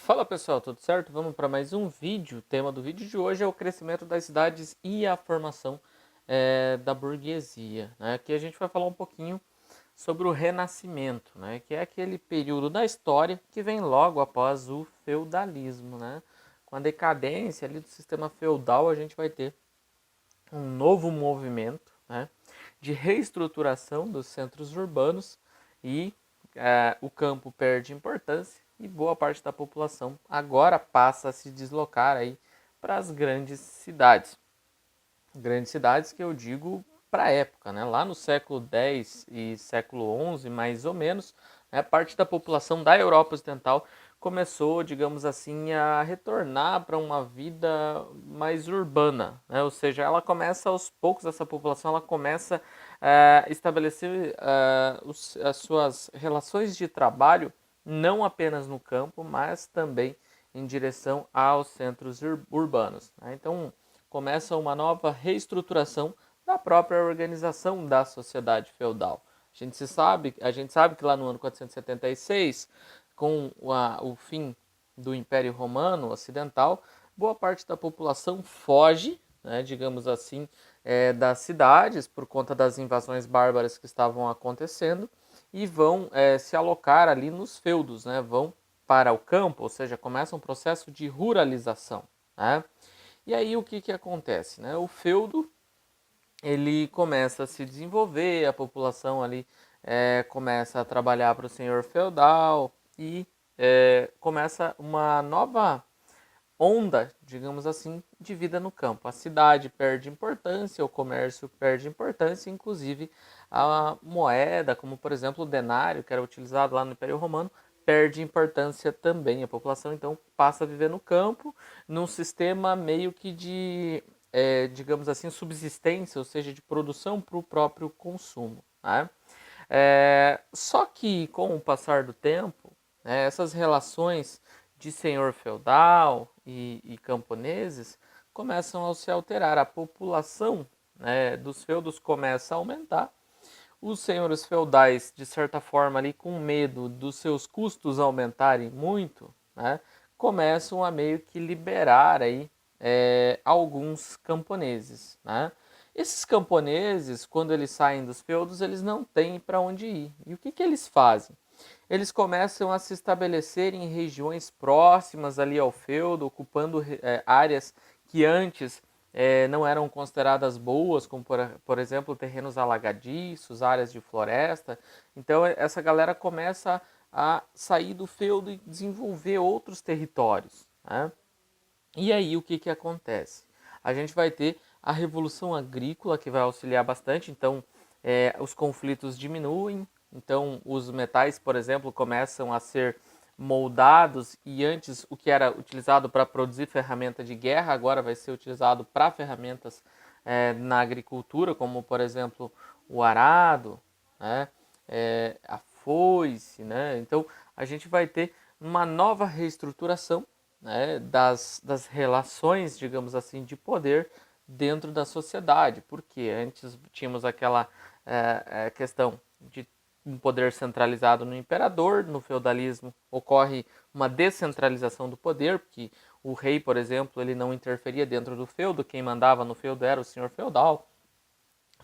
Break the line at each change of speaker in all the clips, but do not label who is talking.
Fala pessoal, tudo certo? Vamos para mais um vídeo. O tema do vídeo de hoje é o crescimento das cidades e a formação da burguesia. Aqui a gente vai falar um pouquinho sobre o Renascimento, que é aquele período da história que vem logo após o feudalismo. Com a decadência ali do sistema feudal, a gente vai ter um novo movimento, de reestruturação dos centros urbanos e o campo perde importância e boa parte da população agora passa a se deslocar aí para as grandes cidades. Grandes cidades que eu digo para a época, lá no século X e século XI, mais ou menos, parte da população da Europa Ocidental começou, digamos assim, a retornar para uma vida mais urbana, ou seja, ela começa aos poucos, essa população ela começa a estabelecer as suas relações de trabalho não apenas no campo, mas também em direção aos centros urbanos. Então, começa uma nova reestruturação da própria organização da sociedade feudal. A gente sabe que lá no ano 476, com o fim do Império Romano Ocidental, boa parte da população foge, digamos assim, das cidades por conta das invasões bárbaras que estavam acontecendo e vão se alocar ali nos feudos, vão para o campo, ou seja, começa um processo de ruralização. E aí o que acontece? O feudo ele começa a se desenvolver, a população ali começa a trabalhar para o senhor feudal e começa uma nova onda, digamos assim, de vida no campo. A cidade perde importância, o comércio perde importância, inclusive a moeda, como por exemplo o denário, que era utilizado lá no Império Romano, perde importância também. A população então passa a viver no campo, num sistema meio que de, digamos assim, subsistência, ou seja, de produção para o próprio consumo. Só que com o passar do tempo, essas relações de senhor feudal e camponeses começam a se alterar. A população dos feudos começa a aumentar. Os senhores feudais, de certa forma, ali, com medo dos seus custos aumentarem muito, começam a meio que liberar aí, alguns camponeses. Esses camponeses, quando eles saem dos feudos, eles não têm para onde ir. E o que eles fazem? Eles começam a se estabelecer em regiões próximas ali ao feudo, ocupando áreas que antes não eram consideradas boas, como por exemplo terrenos alagadiços, áreas de floresta. Então essa galera começa a sair do feudo e desenvolver outros territórios. E aí o que acontece? A gente vai ter a revolução agrícola que vai auxiliar bastante, então os conflitos diminuem, então os metais, por exemplo, começam a ser moldados e antes o que era utilizado para produzir ferramenta de guerra agora vai ser utilizado para ferramentas na agricultura, como por exemplo o arado, a foice, Então a gente vai ter uma nova reestruturação das relações, digamos assim, de poder dentro da sociedade, porque antes tínhamos aquela questão de um poder centralizado no imperador, no feudalismo ocorre uma descentralização do poder, porque o rei, por exemplo, ele não interferia dentro do feudo, quem mandava no feudo era o senhor feudal,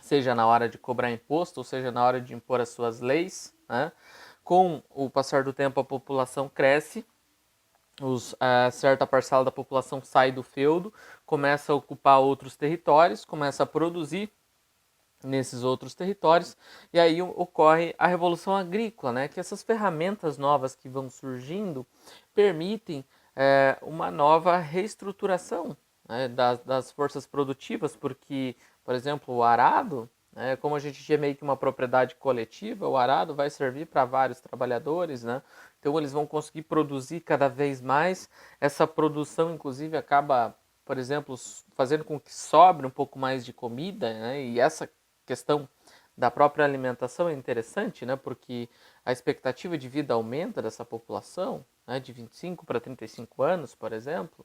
seja na hora de cobrar imposto, ou seja na hora de impor as suas leis. Com o passar do tempo a população cresce, certa parcela da população sai do feudo, começa a ocupar outros territórios, começa a produzir nesses outros territórios, e aí ocorre a revolução agrícola, que essas ferramentas novas que vão surgindo permitem uma nova reestruturação das forças produtivas, porque, por exemplo, o arado, como a gente tinha meio que uma propriedade coletiva, o arado vai servir para vários trabalhadores, então eles vão conseguir produzir cada vez mais, essa produção inclusive acaba, por exemplo, fazendo com que sobre um pouco mais de comida, e essa questão da própria alimentação é interessante, porque a expectativa de vida aumenta dessa população, de 25 para 35 anos, por exemplo,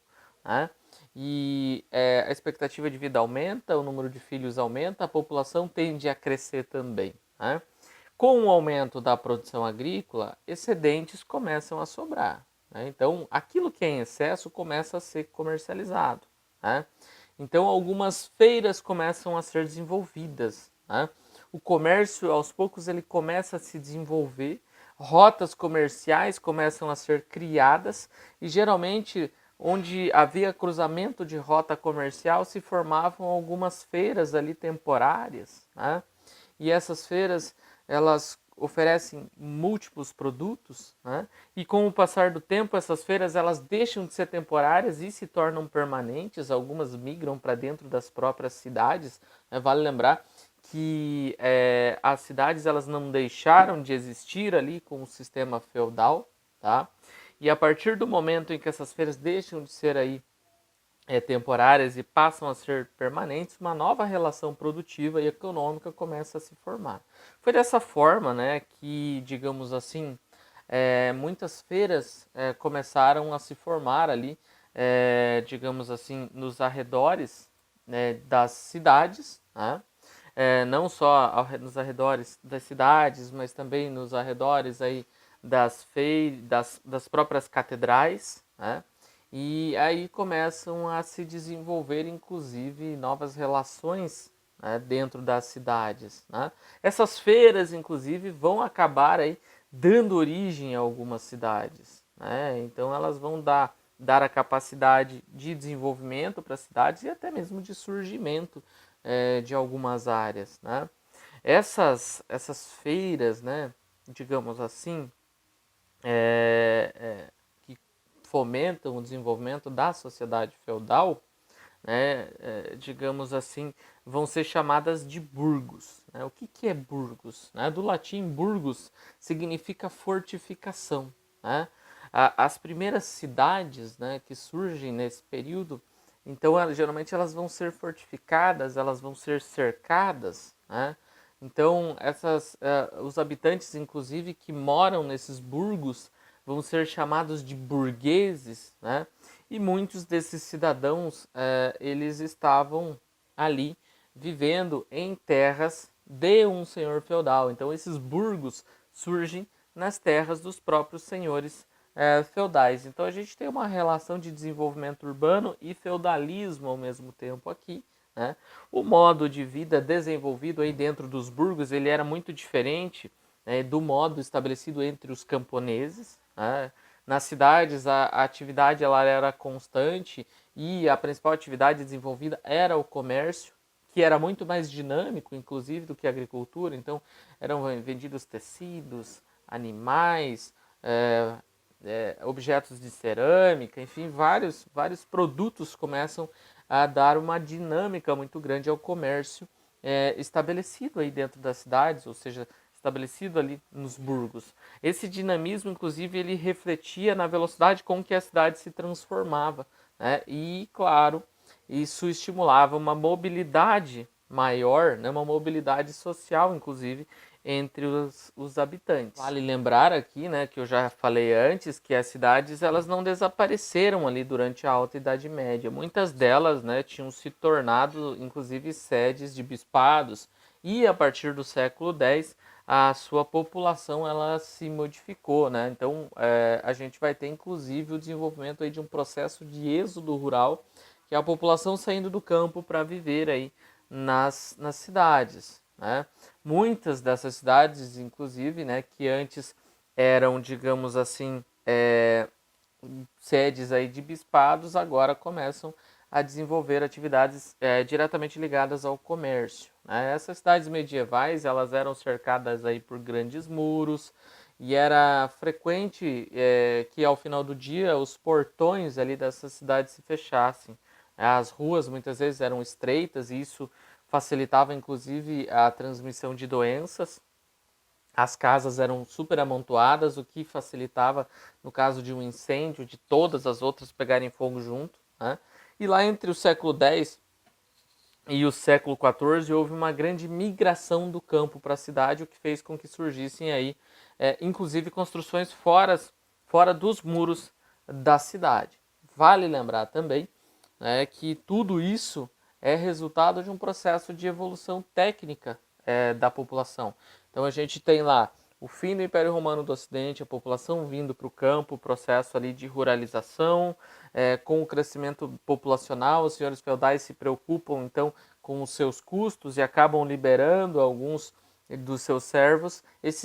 e a expectativa de vida aumenta, o número de filhos aumenta, a população tende a crescer também. Com o aumento da produção agrícola, excedentes começam a sobrar. né? Então, aquilo que é em excesso começa a ser comercializado, né? Então, algumas feiras começam a ser desenvolvidas, né? O comércio, aos poucos, ele começa a se desenvolver, rotas comerciais começam a ser criadas e, geralmente, onde havia cruzamento de rota comercial, se formavam algumas feiras ali temporárias, né? E essas feiras, elas oferecem múltiplos produtos, né? E com o passar do tempo, essas feiras elas deixam de ser temporárias e se tornam permanentes. Algumas migram para dentro das próprias cidades, né? Vale lembrar que as cidades elas não deixaram de existir ali com o sistema feudal, tá? E a partir do momento em que essas feiras deixam de ser aí temporárias e passam a ser permanentes, uma nova relação produtiva e econômica começa a se formar. Foi dessa forma, né, que, digamos assim, muitas feiras começaram a se formar ali, digamos assim, nos arredores, né, das cidades, né? Não só nos arredores das cidades, mas também nos arredores aí das próprias catedrais, né? E aí começam a se desenvolver, inclusive, novas relações, né, dentro das cidades, né? Essas feiras, inclusive, vão acabar aí dando origem a algumas cidades, né? Então elas vão dar a capacidade de desenvolvimento para as cidades e até mesmo de surgimento de algumas áreas, né? Essas feiras, né, digamos assim, que fomentam o desenvolvimento da sociedade feudal, né, digamos assim, vão ser chamadas de burgos, né? O que é burgos? Né? Do latim burgos significa fortificação, né? As primeiras cidades, né, que surgem nesse período, então geralmente elas vão ser fortificadas, elas vão ser cercadas, né? Então os habitantes, inclusive, que moram nesses burgos, vão ser chamados de burgueses, né? E muitos desses cidadãos, eles estavam ali vivendo em terras de um senhor feudal. Então esses burgos surgem nas terras dos próprios senhores feudais. Então a gente tem uma relação de desenvolvimento urbano e feudalismo ao mesmo tempo aqui, né? O modo de vida desenvolvido aí dentro dos burgos ele era muito diferente, né, do modo estabelecido entre os camponeses, né? Nas cidades a atividade ela era constante e a principal atividade desenvolvida era o comércio, que era muito mais dinâmico, inclusive, do que a agricultura. Então eram vendidos tecidos, animais, objetos de cerâmica, enfim, vários produtos começam a dar uma dinâmica muito grande ao comércio estabelecido aí dentro das cidades, ou seja, estabelecido ali nos burgos. Esse dinamismo, inclusive, ele refletia na velocidade com que a cidade se transformava, né? E, claro, isso estimulava uma mobilidade maior, né? Uma mobilidade social, inclusive, entre os habitantes. Vale lembrar aqui, né, que eu já falei antes, que as cidades elas não desapareceram ali durante a Alta Idade Média. Muitas delas, né, tinham se tornado, inclusive, sedes de bispados e a partir do século X a sua população ela se modificou, né? Então a gente vai ter inclusive o desenvolvimento aí de um processo de êxodo rural, que é a população saindo do campo para viver aí nas cidades, né? Muitas dessas cidades, inclusive, né, que antes eram, digamos assim, sedes aí de bispados, agora começam a desenvolver atividades diretamente ligadas ao comércio, né? Essas cidades medievais elas eram cercadas aí por grandes muros e era frequente que ao final do dia os portões ali dessas cidades se fechassem. As ruas muitas vezes eram estreitas e isso facilitava inclusive a transmissão de doenças. As casas eram super amontoadas, o que facilitava, no caso de um incêndio, de todas as outras pegarem fogo junto, né? E lá entre o século X e o século XIV houve uma grande migração do campo para a cidade, o que fez com que surgissem aí, inclusive, construções fora dos muros da cidade. Vale lembrar também, né, que tudo isso é resultado de um processo de evolução técnica da população. Então a gente tem lá o fim do Império Romano do Ocidente, a população vindo para o campo, o processo ali de ruralização, com o crescimento populacional, os senhores feudais se preocupam então com os seus custos e acabam liberando alguns dos seus servos.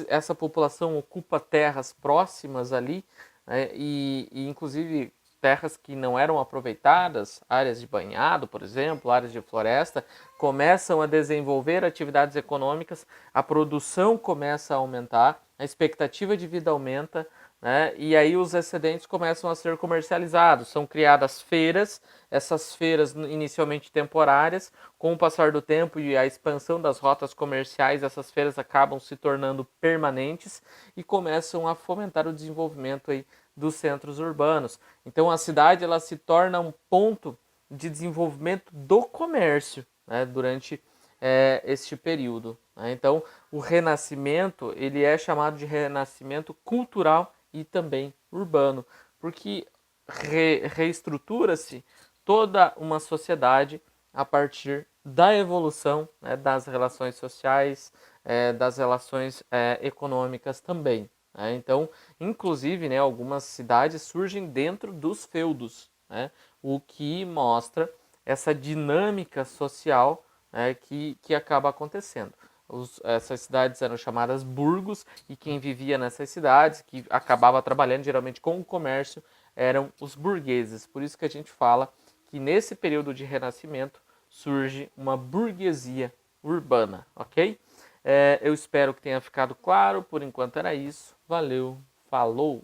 Essa população ocupa terras próximas ali, né, e inclusive terras que não eram aproveitadas, áreas de banhado, por exemplo, áreas de floresta, começam a desenvolver atividades econômicas, a produção começa a aumentar, a expectativa de vida aumenta, né? E aí os excedentes começam a ser comercializados. São criadas feiras, essas feiras inicialmente temporárias, com o passar do tempo e a expansão das rotas comerciais, essas feiras acabam se tornando permanentes e começam a fomentar o desenvolvimento aí dos centros urbanos. Então a cidade ela se torna um ponto de desenvolvimento do comércio, né, durante este período, né? Então o Renascimento ele é chamado de Renascimento cultural e também urbano, porque reestrutura-se toda uma sociedade a partir da evolução, né, das relações sociais, das relações econômicas também. Né? Então, inclusive, né, algumas cidades surgem dentro dos feudos, né, o que mostra essa dinâmica social, né, que acaba acontecendo. Essas cidades eram chamadas burgos e quem vivia nessas cidades, que acabava trabalhando geralmente com o comércio, eram os burgueses. Por isso que a gente fala que nesse período de renascimento surge uma burguesia urbana, ok? Eu espero que tenha ficado claro. Por enquanto era isso. Valeu, falou!